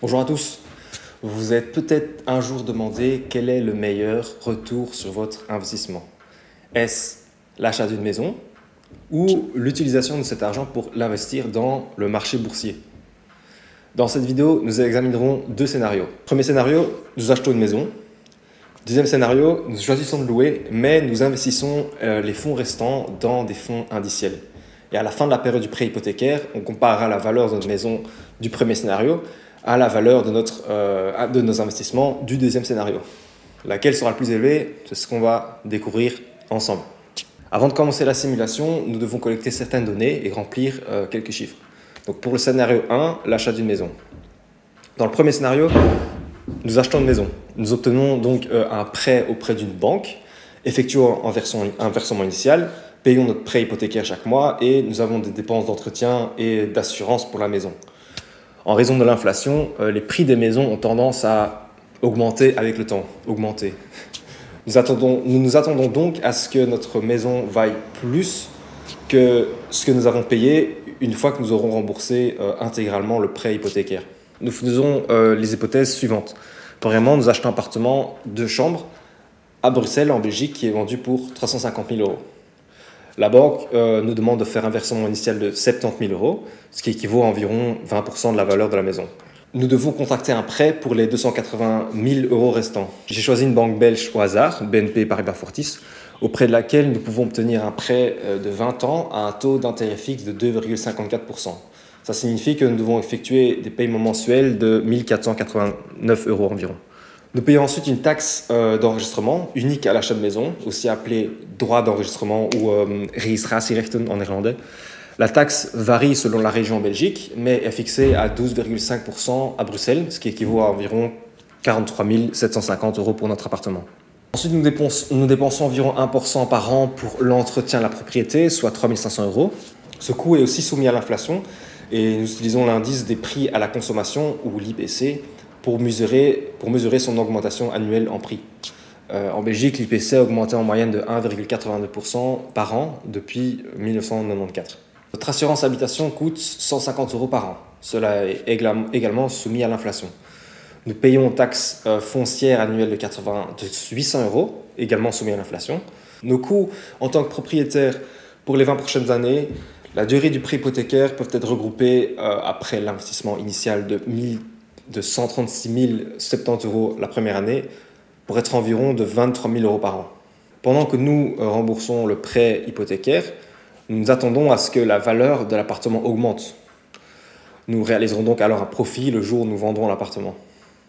Bonjour à tous. Vous vous êtes peut-être un jour demandé quel est le meilleur retour sur votre investissement. Est-ce l'achat d'une maison ou l'utilisation de cet argent pour l'investir dans le marché boursier? Dans cette vidéo, nous examinerons deux scénarios. Premier scénario, nous achetons une maison. Deuxième scénario, nous choisissons de louer, mais nous investissons les fonds restants dans des fonds indiciels. Et à la fin de la période du prêt hypothécaire, on comparera la valeur de notre maison du premier scénario à la valeur de nos investissements du deuxième scénario. Laquelle sera le plus élevée? C'est ce qu'on va découvrir ensemble. Avant de commencer la simulation, nous devons collecter certaines données et remplir quelques chiffres. Donc pour le scénario 1, l'achat d'une maison. Dans le premier scénario, nous achetons une maison. Nous obtenons donc un prêt auprès d'une banque, effectuons un versement initial, payons notre prêt hypothécaire chaque mois et nous avons des dépenses d'entretien et d'assurance pour la maison. En raison de l'inflation, les prix des maisons ont tendance à augmenter avec le temps. Nous nous attendons donc à ce que notre maison vaille plus que ce que nous avons payé une fois que nous aurons remboursé intégralement le prêt hypothécaire. Nous faisons les hypothèses suivantes. Premièrement, nous achetons un appartement 2 chambres à Bruxelles, en Belgique, qui est vendu pour 350 000 €. La banque nous demande de faire un versement initial de 70 000 €, ce qui équivaut à environ 20% de la valeur de la maison. Nous devons contracter un prêt pour les 280 000 € restants. J'ai choisi une banque belge au hasard, BNP Paribas Fortis, auprès de laquelle nous pouvons obtenir un prêt de 20 ans à un taux d'intérêt fixe de 2,54%. Ça signifie que nous devons effectuer des paiements mensuels de 1 489 € environ. Nous payons ensuite une taxe d'enregistrement unique à l'achat de maison, aussi appelée droit d'enregistrement ou registrasierechten en néerlandais. La taxe varie selon la région en Belgique, mais est fixée à 12,5% à Bruxelles, ce qui équivaut à environ 43 750 € pour notre appartement. Ensuite, nous dépensons environ 1% par an pour l'entretien de la propriété, soit 3 500 €. Ce coût est aussi soumis à l'inflation et nous utilisons l'indice des prix à la consommation, ou l'IPC, pour mesurer son augmentation annuelle en prix. En Belgique, l'IPC a augmenté en moyenne de 1,82% par an depuis 1994. Notre assurance habitation coûte 150 € par an. Cela est également soumis à l'inflation. Nous payons une taxe foncière annuelle de 800 €, également soumis à l'inflation. Nos coûts en tant que propriétaire pour les 20 prochaines années, la durée du prêt hypothécaire peuvent être regroupées après l'investissement initial de 136 070 € la première année pour être environ de 23 000 € par an. Pendant que nous remboursons le prêt hypothécaire, nous attendons à ce que la valeur de l'appartement augmente. Nous réaliserons donc alors un profit le jour où nous vendrons l'appartement.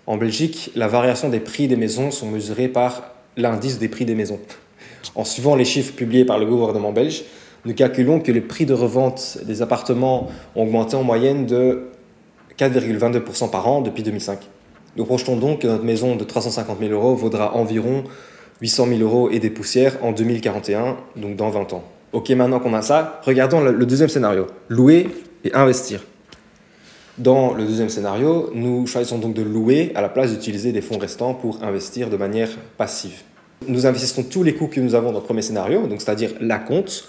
En Belgique, la variation des prix des maisons sont mesurées par l'indice des prix des maisons. En suivant les chiffres publiés par le gouvernement belge, nous calculons que les prix de revente des appartements ont augmenté en moyenne de 4,22% par an depuis 2005. Nous projetons donc que notre maison de 350 000 € vaudra environ 800 000 € et des poussières en 2041, donc dans 20 ans. Ok, maintenant qu'on a ça, regardons le deuxième scénario, louer et investir. Dans le deuxième scénario, nous choisissons donc de louer à la place d'utiliser des fonds restants pour investir de manière passive. Nous investissons tous les coûts que nous avons dans le premier scénario, donc c'est-à-dire l'acompte,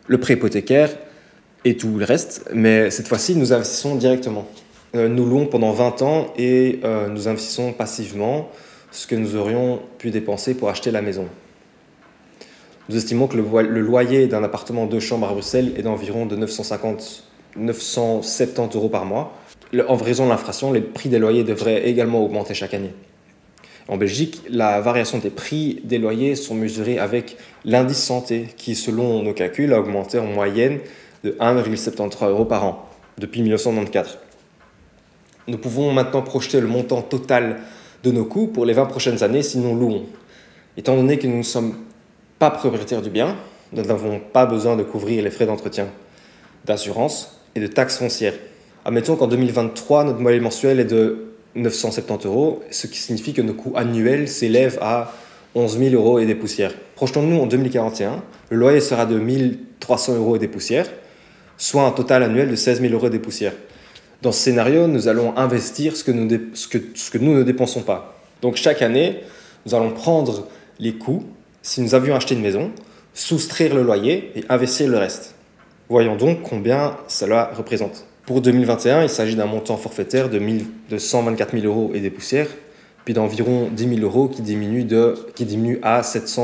le prêt hypothécaire et tout le reste, mais cette fois-ci, nous investissons directement. Nous louons pendant 20 ans et nous investissons passivement ce que nous aurions pu dépenser pour acheter la maison. Nous estimons que le loyer d'un appartement 2 chambres à Bruxelles est d'environ de 970 € par mois. En raison de l'inflation, les prix des loyers devraient également augmenter chaque année. En Belgique, la variation des prix des loyers sont mesurés avec l'indice santé qui, selon nos calculs, a augmenté en moyenne de 1,73 € par an depuis 1994. Nous pouvons maintenant projeter le montant total de nos coûts pour les 20 prochaines années si nous louons. Étant donné que nous ne sommes pas propriétaires du bien, nous n'avons pas besoin de couvrir les frais d'entretien, d'assurance et de taxes foncières. Admettons qu'en 2023, notre loyer mensuel est de 970 €, ce qui signifie que nos coûts annuels s'élèvent à 11 000 € et des poussières. Projetons-nous en 2041, le loyer sera de 1 300 € et des poussières, soit un total annuel de 16 000 € et des poussières. Dans ce scénario, nous allons investir ce que nous ne dépensons pas. Donc chaque année, nous allons prendre les coûts, si nous avions acheté une maison, soustraire le loyer et investir le reste. Voyons donc combien cela représente. Pour 2021, il s'agit d'un montant forfaitaire de 124 000 euros et des poussières, puis d'environ 10 000 euros qui diminue à 6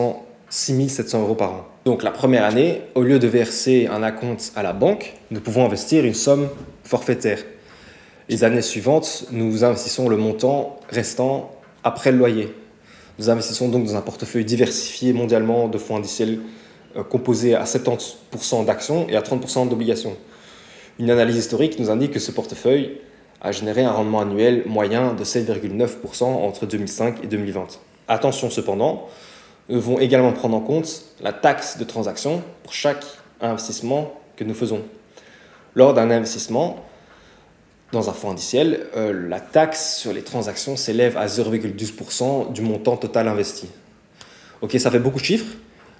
700 euros par an. Donc la première année, au lieu de verser un acompte à la banque, nous pouvons investir une somme forfaitaire. Les années suivantes, nous investissons le montant restant après le loyer. Nous investissons donc dans un portefeuille diversifié mondialement de fonds indiciels composé à 70% d'actions et à 30% d'obligations. Une analyse historique nous indique que ce portefeuille a généré un rendement annuel moyen de 7,9% entre 2005 et 2020. Attention cependant, nous devons également prendre en compte la taxe de transaction pour chaque investissement que nous faisons. Lors d'un investissement dans un fonds indiciel, la taxe sur les transactions s'élève à 0,12% du montant total investi. Ok, ça fait beaucoup de chiffres,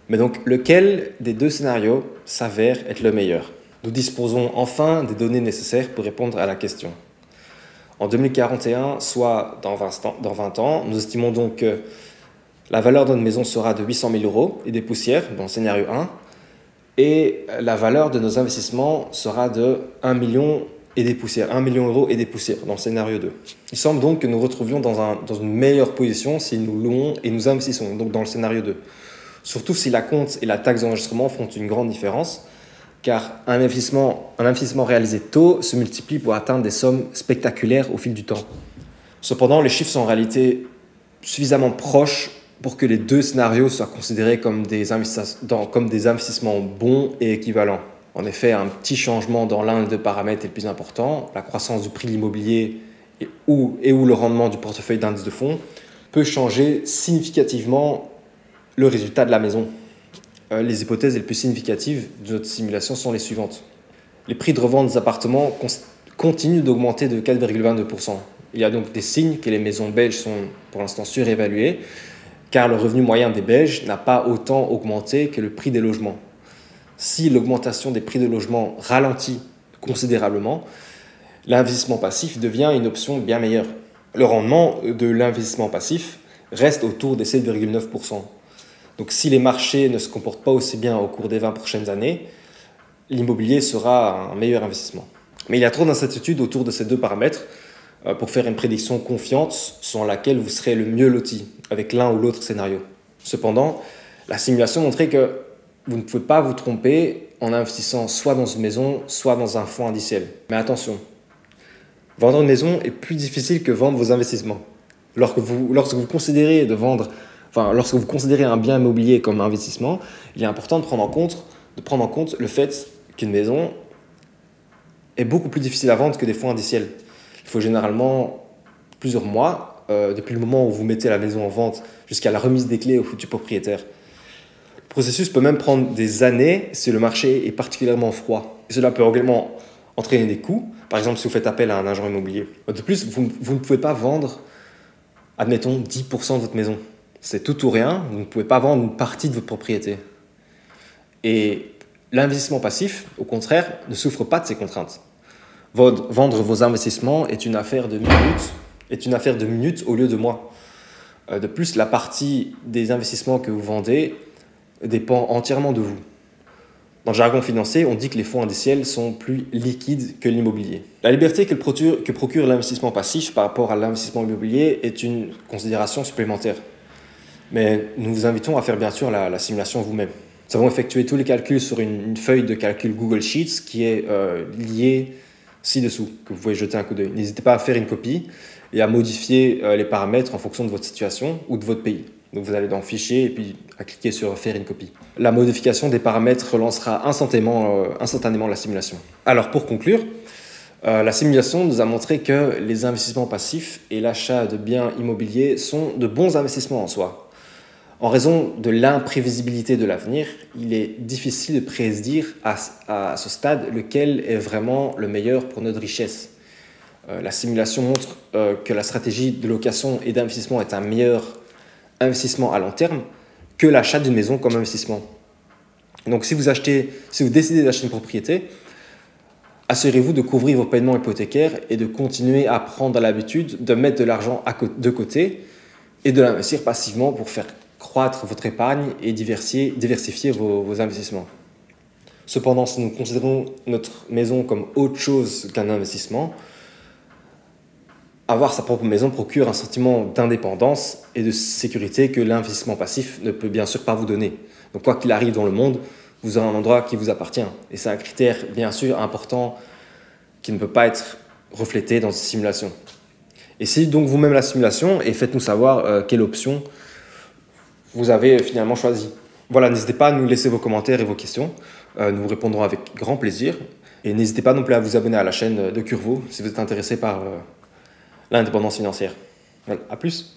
mais donc lequel des deux scénarios s'avère être le meilleur? Nous disposons enfin des données nécessaires pour répondre à la question. En 2041, soit dans 20 ans, nous estimons donc que la valeur de notre maison sera de 800 000 euros et des poussières dans le scénario 1, et la valeur de nos investissements sera de 1 million et des poussières, 1 million d'euros et des poussières dans le scénario 2. Il semble donc que nous retrouvions dans une meilleure position si nous louons et nous investissons, donc dans le scénario 2. Surtout si l'acompte et la taxe d'enregistrement font une grande différence, car un investissement réalisé tôt se multiplie pour atteindre des sommes spectaculaires au fil du temps. Cependant, les chiffres sont en réalité suffisamment proches pour que les deux scénarios soient considérés comme des investissements bons et équivalents. En effet, un petit changement dans l'un des deux paramètres est le plus important, la croissance du prix de l'immobilier et où le rendement du portefeuille d'indice de fonds peut changer significativement le résultat de la maison. Les hypothèses les plus significatives de notre simulation sont les suivantes. Les prix de revente des appartements continuent d'augmenter de 4,22%. Il y a donc des signes que les maisons belges sont pour l'instant surévaluées, car le revenu moyen des Belges n'a pas autant augmenté que le prix des logements. Si l'augmentation des prix de logement ralentit considérablement, l'investissement passif devient une option bien meilleure. Le rendement de l'investissement passif reste autour des 7,9%. Donc si les marchés ne se comportent pas aussi bien au cours des 20 prochaines années, l'immobilier sera un meilleur investissement. Mais il y a trop d'incertitudes autour de ces deux paramètres pour faire une prédiction confiante selon laquelle vous serez le mieux loti avec l'un ou l'autre scénario. Cependant, la simulation montrait que vous ne pouvez pas vous tromper en investissant soit dans une maison, soit dans un fonds indiciel. Mais attention, vendre une maison est plus difficile que vendre vos investissements. Lorsque vous considérez un bien immobilier comme investissement, il est important de prendre en compte le fait qu'une maison est beaucoup plus difficile à vendre que des fonds indiciels. Il faut généralement plusieurs mois, depuis le moment où vous mettez la maison en vente jusqu'à la remise des clés au futur propriétaire. Le processus peut même prendre des années si le marché est particulièrement froid. Et cela peut également entraîner des coûts, par exemple si vous faites appel à un agent immobilier. De plus, vous ne pouvez pas vendre, admettons, 10% de votre maison. C'est tout ou rien, vous ne pouvez pas vendre une partie de votre propriété. Et l'investissement passif, au contraire, ne souffre pas de ces contraintes. Vendre vos investissements est une affaire de minutes au lieu de mois. De plus, la partie des investissements que vous vendez dépend entièrement de vous. Dans le jargon financier, on dit que les fonds indiciels sont plus liquides que l'immobilier. La liberté que procure l'investissement passif par rapport à l'investissement immobilier est une considération supplémentaire. Mais nous vous invitons à faire bien sûr la simulation vous-même. Nous avons effectué tous les calculs sur une feuille de calcul Google Sheets qui est liée ci-dessous, que vous pouvez jeter un coup d'œil. N'hésitez pas à faire une copie et à modifier les paramètres en fonction de votre situation ou de votre pays. Donc vous allez dans Fichier et puis à cliquer sur Faire une copie. La modification des paramètres relancera instantanément la simulation. Alors pour conclure, la simulation nous a montré que les investissements passifs et l'achat de biens immobiliers sont de bons investissements en soi. En raison de l'imprévisibilité de l'avenir, il est difficile de prédire à ce stade lequel est vraiment le meilleur pour notre richesse. La simulation montre que la stratégie de location et d'investissement est un meilleur investissement à long terme que l'achat d'une maison comme investissement. Donc si vous décidez d'acheter une propriété, assurez-vous de couvrir vos paiements hypothécaires et de continuer à prendre l'habitude de mettre de l'argent de côté et de l'investir passivement pour faire croître votre épargne et diversifier vos investissements. Cependant, si nous considérons notre maison comme autre chose qu'un investissement, avoir sa propre maison procure un sentiment d'indépendance et de sécurité que l'investissement passif ne peut bien sûr pas vous donner. Donc quoi qu'il arrive dans le monde, vous avez un endroit qui vous appartient. Et c'est un critère bien sûr important qui ne peut pas être reflété dans une simulation. Essayez donc vous-même la simulation et faites-nous savoir quelle option vous avez finalement choisi. Voilà, n'hésitez pas à nous laisser vos commentaires et vos questions. Nous vous répondrons avec grand plaisir. Et n'hésitez pas non plus à vous abonner à la chaîne de Curvo si vous êtes intéressé par l'indépendance financière. Voilà, à plus.